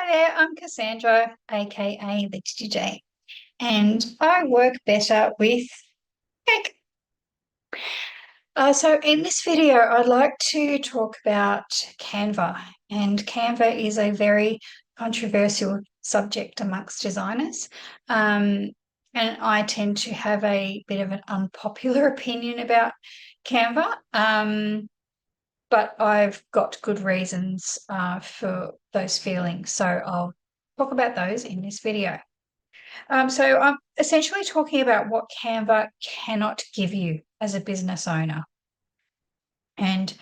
Hi there, I'm Cassandra, aka the Digi Dame, and I work better with cake. So in this video, I'd like to talk about Canva, and Canva is a very controversial subject amongst designers. And I tend to have a bit of an unpopular opinion about Canva. But I've got good reasons for those feelings. So I'll talk about those in this video. So I'm essentially talking about what Canva cannot give you as a business owner. And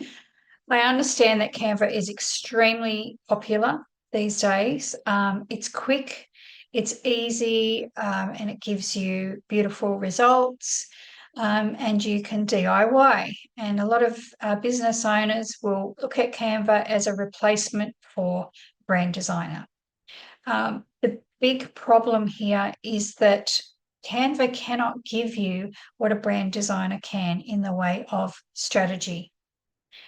I understand that Canva is extremely popular these days. It's quick, it's easy, and it gives you beautiful results. And you can DIY. And a lot of business owners will look at Canva as a replacement for brand designer. The big problem here is that Canva cannot give you what a brand designer can in the way of strategy.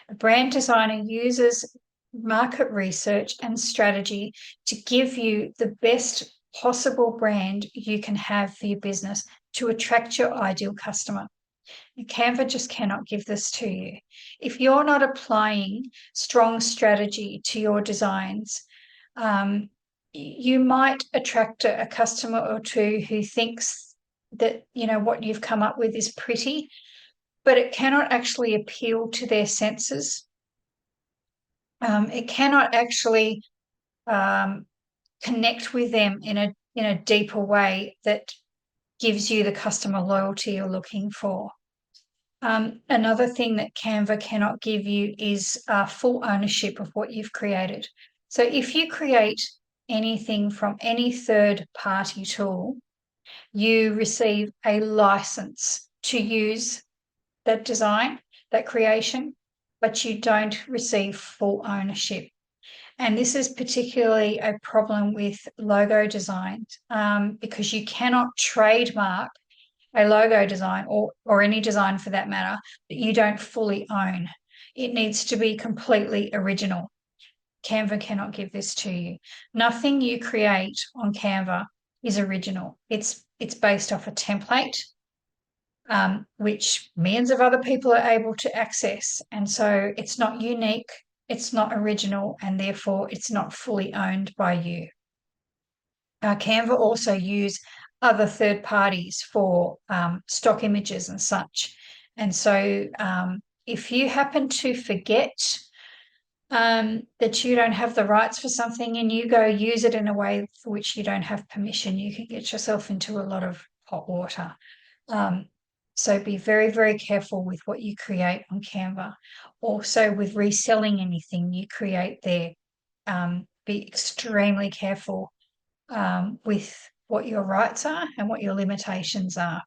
A brand designer uses market research and strategy to give you the best possible brand you can have for your business to attract your ideal customer. Canva just cannot give this to you. If you're not applying strong strategy to your designs, you might attract a customer or two who thinks that what you've come up with is pretty, but it cannot actually appeal to their senses. It cannot actually connect with them in a deeper way that gives you the customer loyalty you're looking for. Another thing that Canva cannot give you is full ownership of what you've created. So if you create anything from any third-party tool, you receive a license to use that design, that creation, but you don't receive full ownership. And this is particularly a problem with logo designs because you cannot trademark a logo design or any design for that matter that you don't fully own. It needs to be completely original. Canva cannot give this to you. Nothing you create on Canva is original. It's based off a template, which millions of other people are able to access. And so it's not unique, it's not original, and therefore it's not fully owned by you. Canva also use other third parties for stock images and such. And so if you happen to forget that you don't have the rights for something and you go use it in a way for which you don't have permission, you can get yourself into a lot of hot water. So be very, very careful with what you create on Canva. Also with reselling anything you create there, be extremely careful with what your rights are and what your limitations are,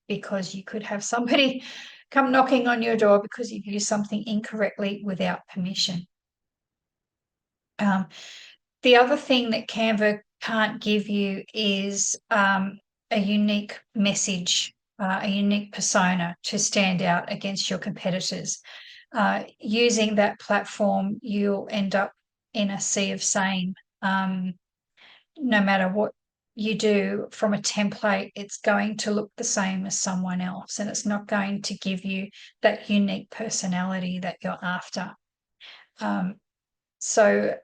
because you could have somebody come knocking on your door because you've used something incorrectly without permission. The other thing that Canva can't give you is a unique message, a unique persona to stand out against your competitors. Using that platform, you'll end up in a sea of same. No matter what you do from a template, it's going to look the same as someone else, and it's not going to give you that unique personality that you're after. So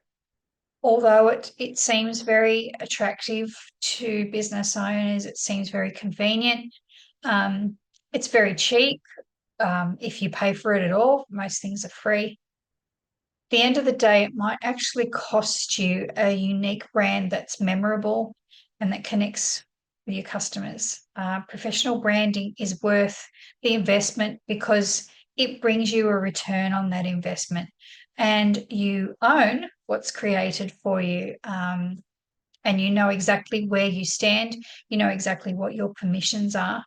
although it seems very attractive to business owners, it seems very convenient, it's very cheap if you pay for it at all. Most things are free. At the end of the day, it might actually cost you a unique brand that's memorable and that connects with your customers. Professional branding is worth the investment because it brings you a return on that investment, and you own what's created for you, and you know exactly where you stand, you know exactly what your permissions are,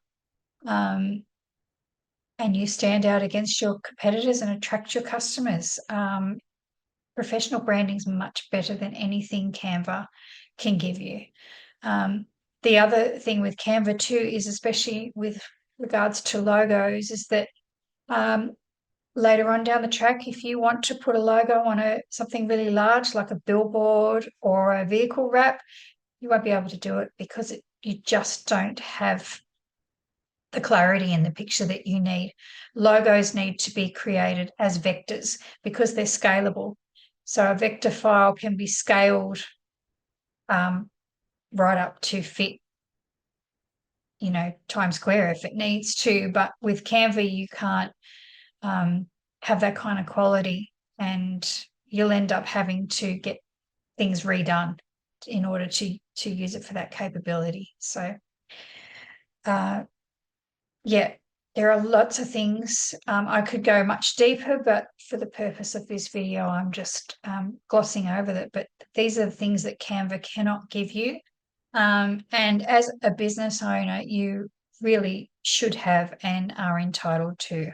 and you stand out against your competitors and attract your customers. Professional branding is much better than anything Canva can give you. The other thing with Canva too is, especially with regards to logos, is that later on down the track, if you want to put a logo on something really large, like a billboard or a vehicle wrap, you won't be able to do it because you just don't have the clarity in the picture that you need. Logos need to be created as vectors because they're scalable. So a vector file can be scaled right up to fit, Times Square if it needs to. But with Canva, you can't have that kind of quality, and you'll end up having to get things redone in order to use it for that capability. So, yeah, there are lots of things. I could go much deeper, but for the purpose of this video, I'm just glossing over that. But these are the things that Canva cannot give you. And as a business owner, you really should have and are entitled to.